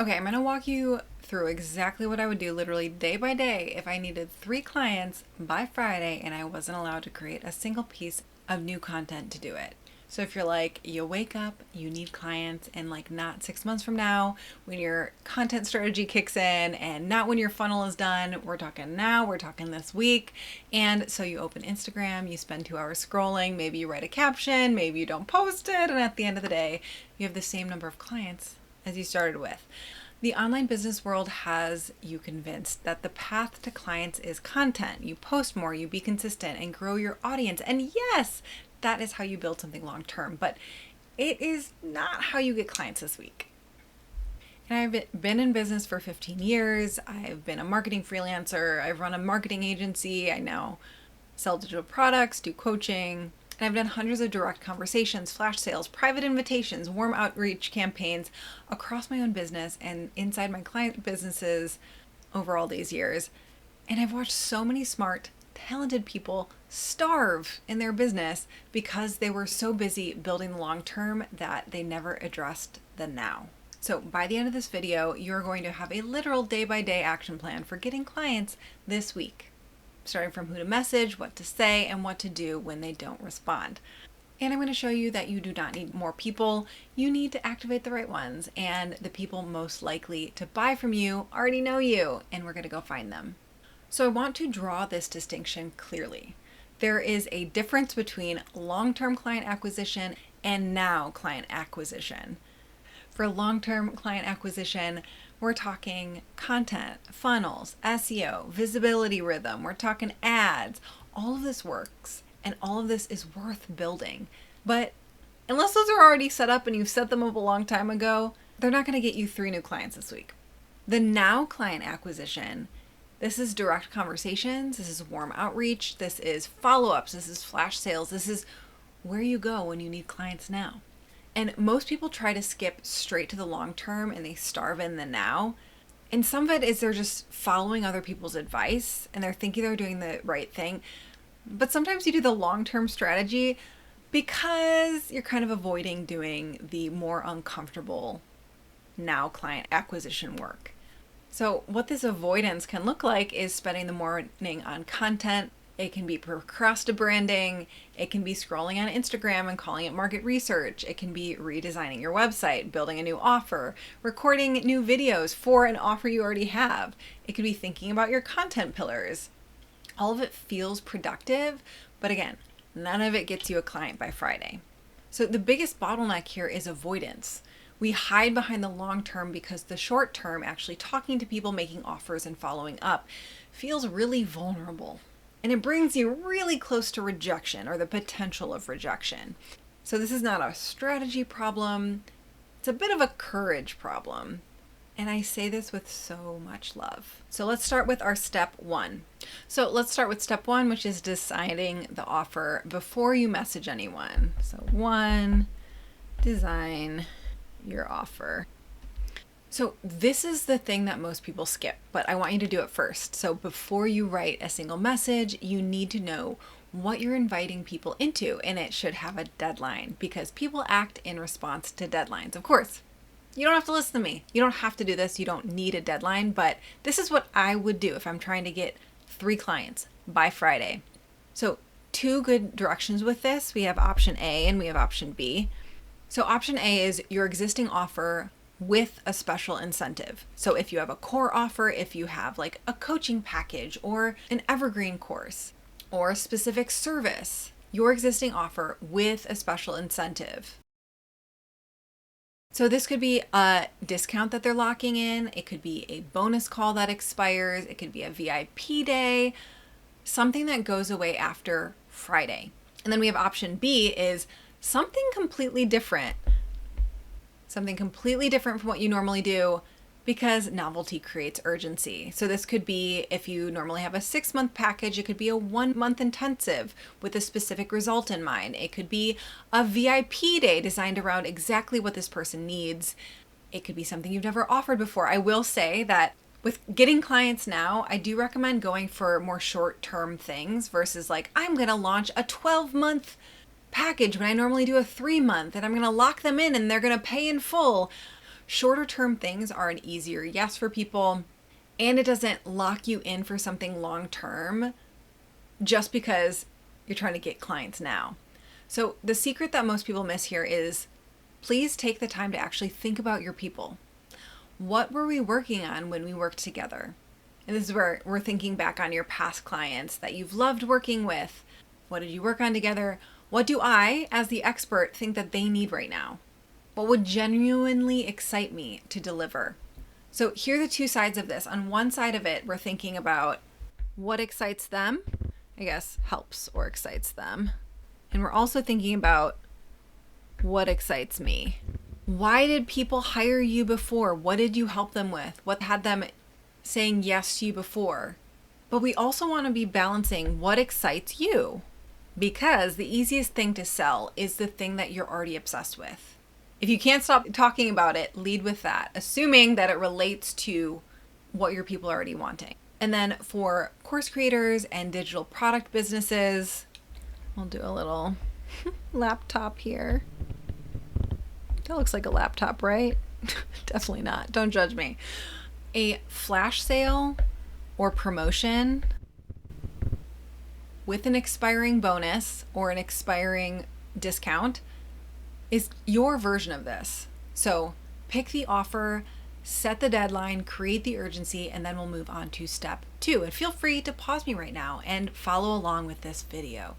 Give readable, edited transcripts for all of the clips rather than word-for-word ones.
Okay, I'm going to walk you through exactly what I would do literally day by day if I needed 3 clients by Friday and I wasn't allowed to create a single piece of new content to do it. So if you're like, you wake up, you need clients, and like not 6 months from now when your content strategy kicks in and not when your funnel is done, we're talking now, we're talking this week. And so you open Instagram, you spend 2 hours scrolling, maybe you write a caption, maybe you don't post it, and at the end of the day, you have the same number of clients as you started with. The online business world has you convinced that the path to clients is content. You post more, you be consistent, and grow your audience. And yes, that is how you build something long term, but it is not how you get clients this week. And I've been in business for 15 years. I've been a marketing freelancer. I've run a marketing agency. I now sell digital products, do coaching, and I've done hundreds of direct conversations, flash sales, private invitations, warm outreach campaigns across my own business and inside my client businesses over all these years. And I've watched so many smart, talented people starve in their business because they were so busy building the long term that they never addressed the now. So by the end of this video, you're going to have a literal day-by-day action plan for getting clients this week, starting from who to message, what to say, and what to do when they don't respond. And I'm going to show you that you do not need more people. You need to activate the right ones, and the people most likely to buy from you already know you, and we're going to go find them. So I want to draw this distinction clearly. There is a difference between long-term client acquisition and now client acquisition. For long-term client acquisition, we're talking content, funnels, SEO, visibility rhythm. We're talking ads. All of this works, and all of this is worth building. But unless those are already set up and you've set them up a long time ago, they're not going to get you 3 new clients this week. The now client acquisition, this is direct conversations, this is warm outreach, this is follow-ups, this is flash sales, this is where you go when you need clients now. And most people try to skip straight to the long term and they starve in the now. And some of it is they're just following other people's advice and they're thinking they're doing the right thing. But sometimes you do the long-term strategy because you're kind of avoiding doing the more uncomfortable now client acquisition work. So what this avoidance can look like is spending the morning on content. It can be procrastinating. It can be scrolling on Instagram and calling it market research. It can be redesigning your website, building a new offer, recording new videos for an offer you already have. It could be thinking about your content pillars. All of it feels productive, but again, none of it gets you a client by Friday. So the biggest bottleneck here is avoidance. We hide behind the long term because the short term, actually talking to people, making offers, and following up, feels really vulnerable. And it brings you really close to rejection or the potential of rejection. So this is not a strategy problem. It's a bit of a courage problem. And I say this with so much love. So let's start with our step 1. So let's start with step 1, which is deciding the offer before you message anyone. So 1, design your offer. So this is the thing that most people skip, but I want you to do it first. So before you write a single message, you need to know what you're inviting people into, and it should have a deadline because people act in response to deadlines. Of course, you don't have to listen to me. You don't have to do this. You don't need a deadline, but this is what I would do if I'm trying to get 3 clients by Friday. So 2 good directions with this. We have option A and we have option B. So option A is your existing offer with a special incentive. So if you have a core offer, if you have like a coaching package or an evergreen course or a specific service, your existing offer with a special incentive. So this could be a discount that they're locking in. It could be a bonus call that expires. It could be a VIP day, something that goes away after Friday. And then we have option B is something completely different from what you normally do because novelty creates urgency. So this could be, if you normally have a 6-month package, it could be a 1-month intensive with a specific result in mind. It could be a VIP day designed around exactly what this person needs. It could be something you've never offered before. I will say that with getting clients now, I do recommend going for more short-term things versus like, I'm going to launch a 12-month package when I normally do a 3-month and I'm going to lock them in and they're going to pay in full. Shorter term things are an easier yes for people, and it doesn't lock you in for something long term just because you're trying to get clients now. So the secret that most people miss here is please take the time to actually think about your people. What were we working on when we worked together? And this is where we're thinking back on your past clients that you've loved working with. What did you work on together? What do I, as the expert, think that they need right now? What would genuinely excite me to deliver? So here are the two sides of this. On one side of it, we're thinking about what excites them, I guess helps or excites them. And we're also thinking about what excites me. Why did people hire you before? What did you help them with? What had them saying yes to you before? But we also want to be balancing what excites you, because the easiest thing to sell is the thing that you're already obsessed with. If you can't stop talking about it, lead with that, assuming that it relates to what your people are already wanting. And then for course creators and digital product businesses, I'll do a little laptop here. That looks like a laptop, right? Definitely not. Don't judge me. A flash sale or promotion with an expiring bonus or an expiring discount is your version of this. So pick the offer, set the deadline, create the urgency, and then we'll move on to step 2. And feel free to pause me right now and follow along with this video.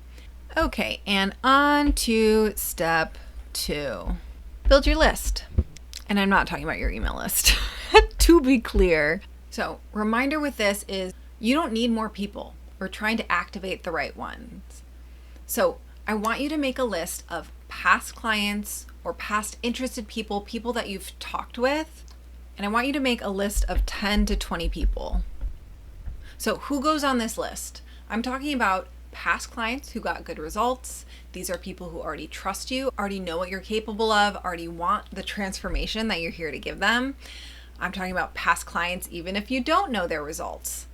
Okay, and on to step 2. Build your list. And I'm not talking about your email list, to be clear. So reminder with this is you don't need more people. We're trying to activate the right ones. So I want you to make a list of past clients or past interested people, people that you've talked with. And I want you to make a list of 10 to 20 people. So who goes on this list? I'm talking about past clients who got good results. These are people who already trust you, already know what you're capable of, already want the transformation that you're here to give them. I'm talking about past clients, even if you don't know their results.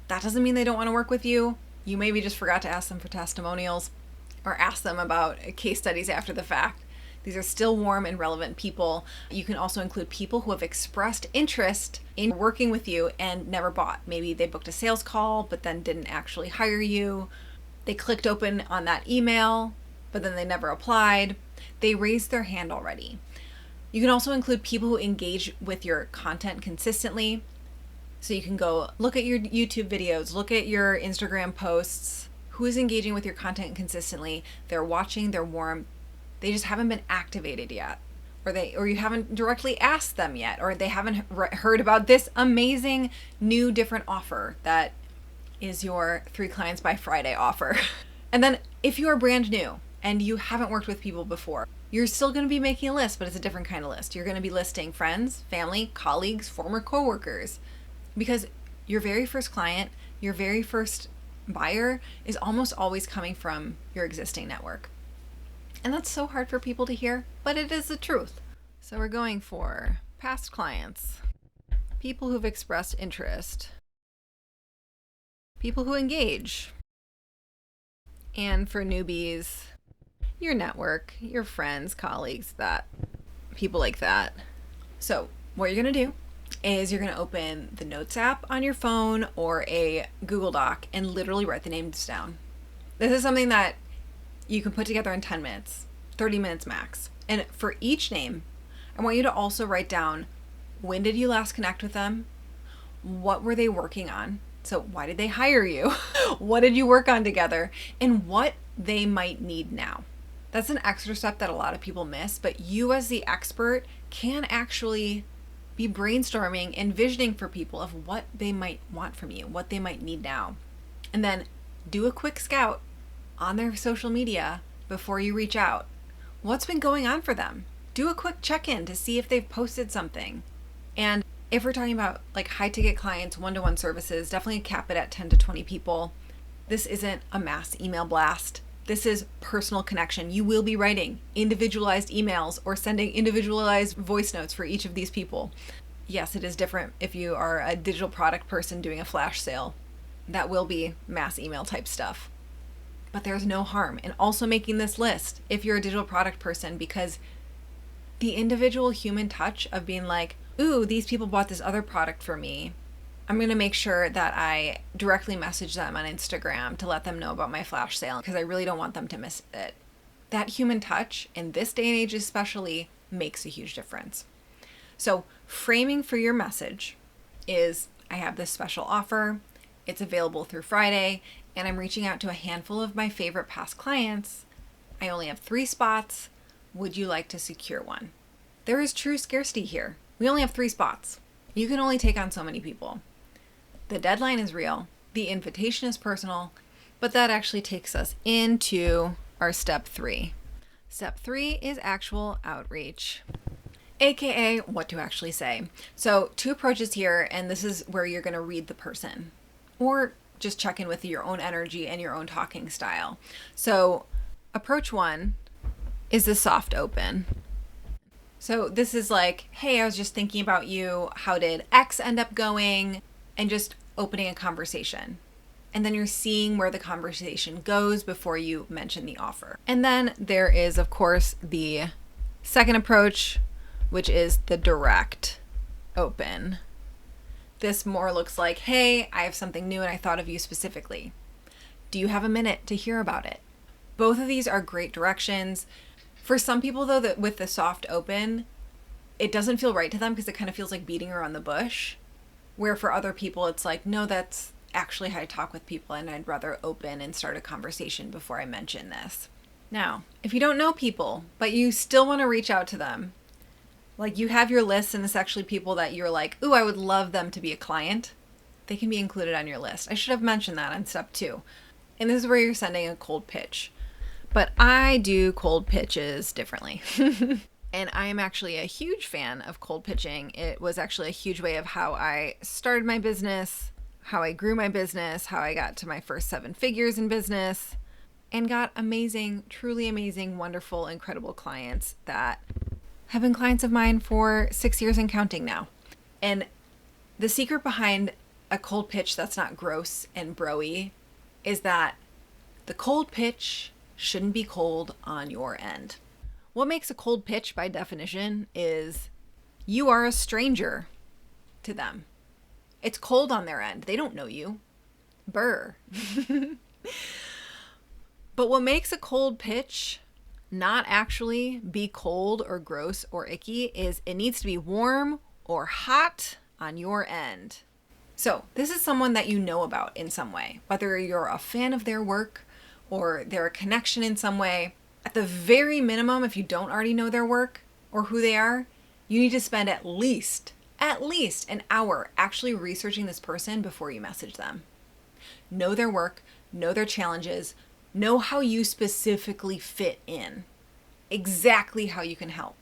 That doesn't mean they don't want to work with you. You maybe just forgot to ask them for testimonials or ask them about case studies after the fact. These are still warm and relevant people. You can also include people who have expressed interest in working with you and never bought. Maybe they booked a sales call, but then didn't actually hire you. They clicked open on that email, but then they never applied. They raised their hand already. You can also include people who engage with your content consistently. So you can go look at your YouTube videos, look at your Instagram posts. Who is engaging with your content consistently? They're watching, they're warm. They just haven't been activated yet. Or you haven't directly asked them yet, or they haven't heard about this amazing new different offer that is your 3 clients by Friday offer. And then if you are brand new and you haven't worked with people before, you're still going to be making a list, but it's a different kind of list. You're going to be listing friends, family, colleagues, former coworkers, because your very first client, your very first buyer is almost always coming from your existing network. And that's so hard for people to hear, but it is the truth. So we're going for past clients, people who've expressed interest, people who engage, and for newbies, your network, your friends, colleagues, that people like that. So what you're going to do is you're going to open the Notes app on your phone or a Google Doc and literally write the names down. This is something that you can put together in 10 minutes, 30 minutes max. And for each name, I want you to also write down, when did you last connect with them? What were they working on? So why did they hire you? What did you work on together? And what they might need now. That's an extra step that a lot of people miss, but you as the expert can actually be brainstorming and visioning for people of what they might want from you, what they might need now. And then do a quick scout on their social media before you reach out. What's been going on for them? Do a quick check-in to see if they've posted something. And if we're talking about like high ticket clients, one-to-one services, definitely cap it at 10 to 20 people. This isn't a mass email blast. This is personal connection. You will be writing individualized emails or sending individualized voice notes for each of these people. Yes, it is different if you are a digital product person doing a flash sale. That will be mass email type stuff. But there's no harm in also making this list if you're a digital product person, because the individual human touch of being like, ooh, these people bought this other product for me. I'm going to make sure that I directly message them on Instagram to let them know about my flash sale because I really don't want them to miss it. That human touch, in this day and age especially, makes a huge difference. So framing for your message is, I have this special offer, it's available through Friday, and I'm reaching out to a handful of my favorite past clients. I only have 3 spots. Would you like to secure one? There is true scarcity here. We only have 3 spots. You can only take on so many people. The deadline is real. The invitation is personal, but that actually takes us into our step 3. Step 3 is actual outreach, aka what to actually say. So 2 approaches here, and this is where you're going to read the person or just check in with your own energy and your own talking style. So approach 1 is the soft open. So this is like, hey, I was just thinking about you. How did X end up going? And just opening a conversation. And then you're seeing where the conversation goes before you mention the offer. And then there is, of course, the second approach, which is the direct open. This more looks like, hey, I have something new and I thought of you specifically. Do you have a minute to hear about it? Both of these are great directions. For some people, though, that with the soft open, it doesn't feel right to them because it kind of feels like beating around the bush. Where for other people, it's like, no, that's actually how I talk with people, and I'd rather open and start a conversation before I mention this. Now, if you don't know people, but you still want to reach out to them, like you have your list and it's actually people that you're like, ooh, I would love them to be a client, they can be included on your list. I should have mentioned that on step 2. And this is where you're sending a cold pitch. But I do cold pitches differently. And I am actually a huge fan of cold pitching. It was actually a huge way of how I started my business, how I grew my business, how I got to my first 7 figures in business, and got amazing, truly amazing, wonderful, incredible clients that have been clients of mine for 6 years and counting now. And the secret behind a cold pitch that's not gross and bro-y is that the cold pitch shouldn't be cold on your end. What makes a cold pitch by definition is you are a stranger to them. It's cold on their end. They don't know you. Burr. But what makes a cold pitch not actually be cold or gross or icky is it needs to be warm or hot on your end. So this is someone that you know about in some way, whether you're a fan of their work or they're a connection in some way. At the very minimum, if you don't already know their work or who they are, you need to spend at least an hour actually researching this person before you message them. Know their work, know their challenges, know how you specifically fit in, exactly how you can help.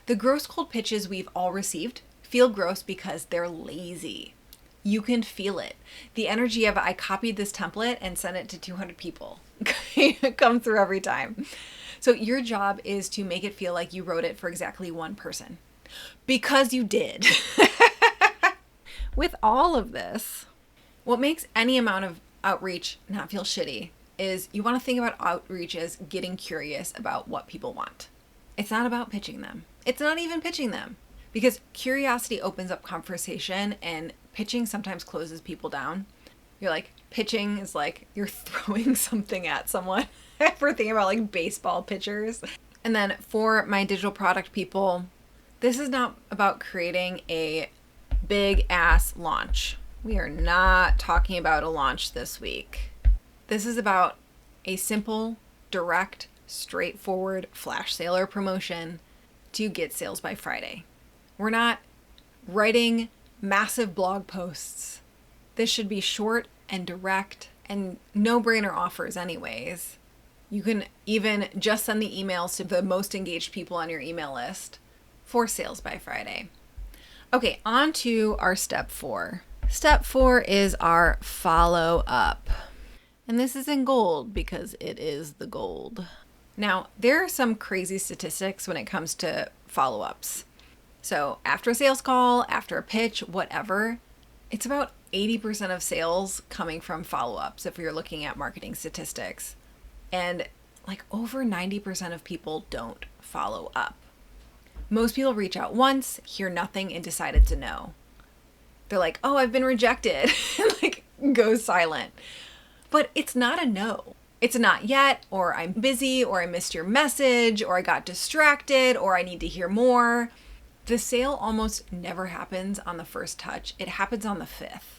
The gross cold pitches we've all received feel gross because they're lazy. You can feel it. The energy of I copied this template and sent it to 200 people come through every time. So your job is to make it feel like you wrote it for exactly one person. Because you did. With all of this, what makes any amount of outreach not feel shitty is you want to think about outreach as getting curious about what people want. It's not about pitching them. It's not even pitching them. Because curiosity opens up conversation and pitching sometimes closes people down. You're like, pitching is like you're throwing something at someone. We're thinking about like baseball pitchers. And then for my digital product people, this is not about creating a big ass launch. We are not talking about a launch this week. This is about a simple, direct, straightforward flash sale or promotion to get sales by Friday. We're not writing massive blog posts. This should be short and direct and no-brainer offers anyways. You can even just send the emails to the most engaged people on your email list for sales by Friday. Okay, on to our step 4. Step 4 is our follow up. And this is in gold because it is the gold. Now, there are some crazy statistics when it comes to follow-ups. So after a sales call, after a pitch, whatever, it's about 80% of sales coming from follow-ups if you're looking at marketing statistics. And like over 90% of people don't follow up. Most people reach out once, hear nothing, and decide it's a no. They're like, oh, I've been rejected, and like go silent. But it's not a no. It's a not yet, or I'm busy, or I missed your message, or I got distracted, or I need to hear more. The sale almost never happens on the first touch. It happens on the fifth.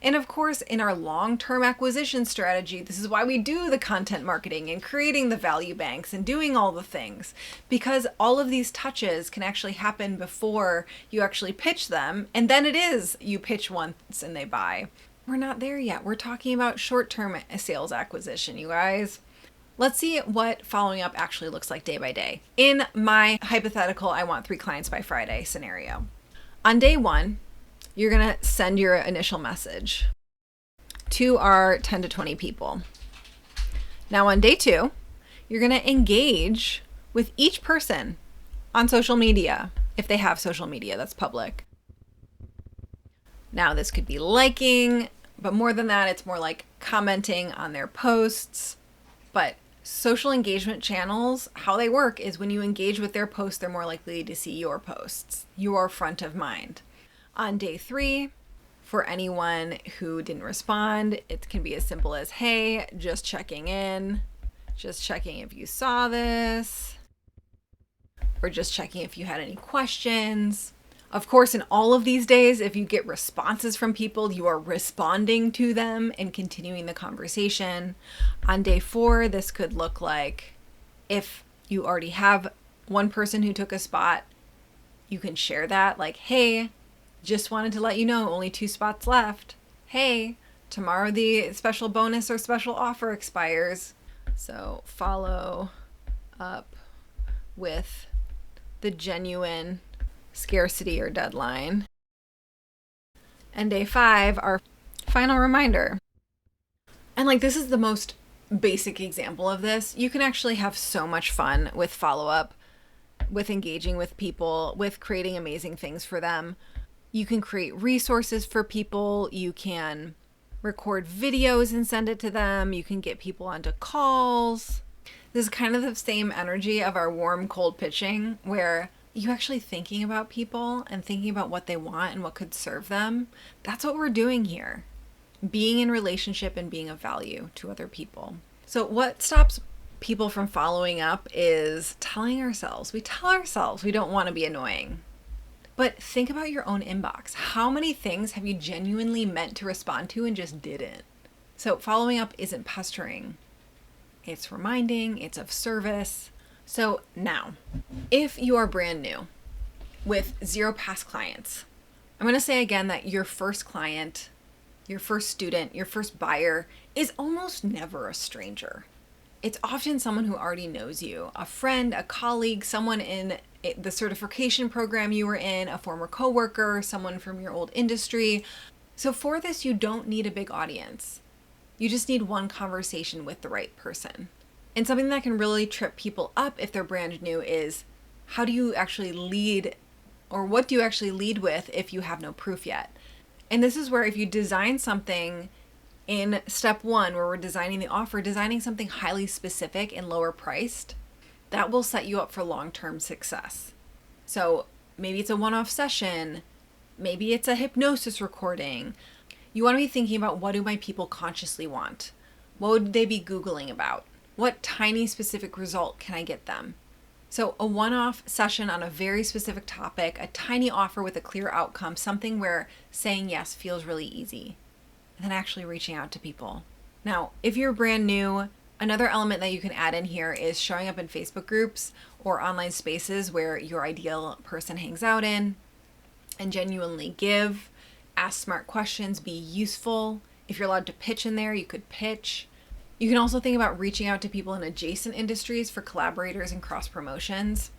And of course, in our long-term acquisition strategy, this is why we do the content marketing and creating the value banks and doing all the things, because all of these touches can actually happen before you actually pitch them. And then it is you pitch once and they buy. We're not there yet. We're talking about short-term sales acquisition, you guys. Let's see what following up actually looks like day by day. In my hypothetical, I want 3 clients by Friday scenario. On day 1, you're going to send your initial message to our 10 to 20 people. Now on day 2, you're going to engage with each person on social media, if they have social media that's public. Now this could be liking, but more than that, it's more like commenting on their posts. But social engagement channels, how they work is when you engage with their posts, they're more likely to see your posts. You are front of mind. On day 3, for anyone who didn't respond, it can be as simple as, hey, just checking in, just checking if you saw this, or just checking if you had any questions. Of course, in all of these days, if you get responses from people, you are responding to them and continuing the conversation. On day 4, this could look like if you already have one person who took a spot, you can share that like, hey, just wanted to let you know only 2 spots left. Hey, tomorrow the special bonus or special offer expires. So follow up with the genuine scarcity or deadline. And day 5, our final reminder. And like, this is the most basic example of this. You can actually have so much fun with follow-up, with engaging with people, with creating amazing things for them. You can create resources for people. You can record videos and send it to them. You can get people onto calls. This is kind of the same energy of our warm, cold pitching, where you actually thinking about people and thinking about what they want and what could serve them. That's what we're doing here. Being in relationship and being of value to other people. So what stops people from following up is telling ourselves. We tell ourselves we don't want to be annoying. But think about your own inbox. How many things have you genuinely meant to respond to and just didn't? So following up isn't pestering. It's reminding, it's of service. So now, if you are brand new with 0 past clients, I'm going to say again that your first client, your first student, your first buyer is almost never a stranger. It's often someone who already knows you, a friend, a colleague, someone in the certification program you were in, a former coworker, someone from your old industry. So for this, you don't need a big audience. You just need one conversation with the right person. And something that can really trip people up if they're brand new is, how do you actually lead, or what do you actually lead with if you have no proof yet? And this is where if you design something in step 1, where we're designing the offer, designing something highly specific and lower priced, that will set you up for long-term success. So maybe it's a one-off session, maybe it's a hypnosis recording. You want to be thinking about, what do my people consciously want? What would they be Googling about? What tiny specific result can I get them? So a one-off session on a very specific topic, a tiny offer with a clear outcome, something where saying yes feels really easy, and then actually reaching out to people. Now, if you're brand new, another element that you can add in here is showing up in Facebook groups or online spaces where your ideal person hangs out in, and genuinely give, ask smart questions, be useful. If you're allowed to pitch in there, you could pitch. You can also think about reaching out to people in adjacent industries for collaborators and cross promotions.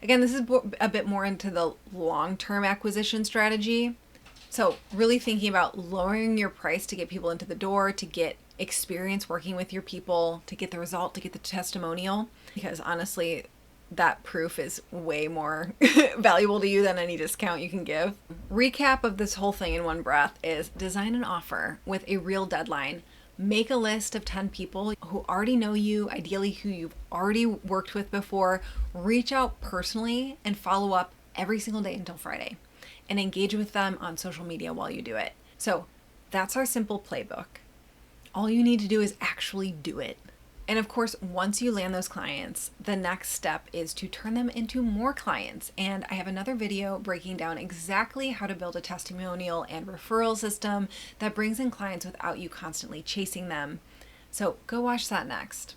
Again, this is a bit more into the long-term acquisition strategy. So really thinking about lowering your price to get people into the door, to get experience working with your people, to get the result, to get the testimonial, because honestly, that proof is way more valuable to you than any discount you can give. Recap of this whole thing in one breath is design an offer with a real deadline Make a list of 10 people who already know you, ideally who you've already worked with before. Reach out personally and follow up every single day until Friday, and engage with them on social media while you do it. So that's our simple playbook. All you need to do is actually do it. And of course, once you land those clients, the next step is to turn them into more clients. And I have another video breaking down exactly how to build a testimonial and referral system that brings in clients without you constantly chasing them. So go watch that next.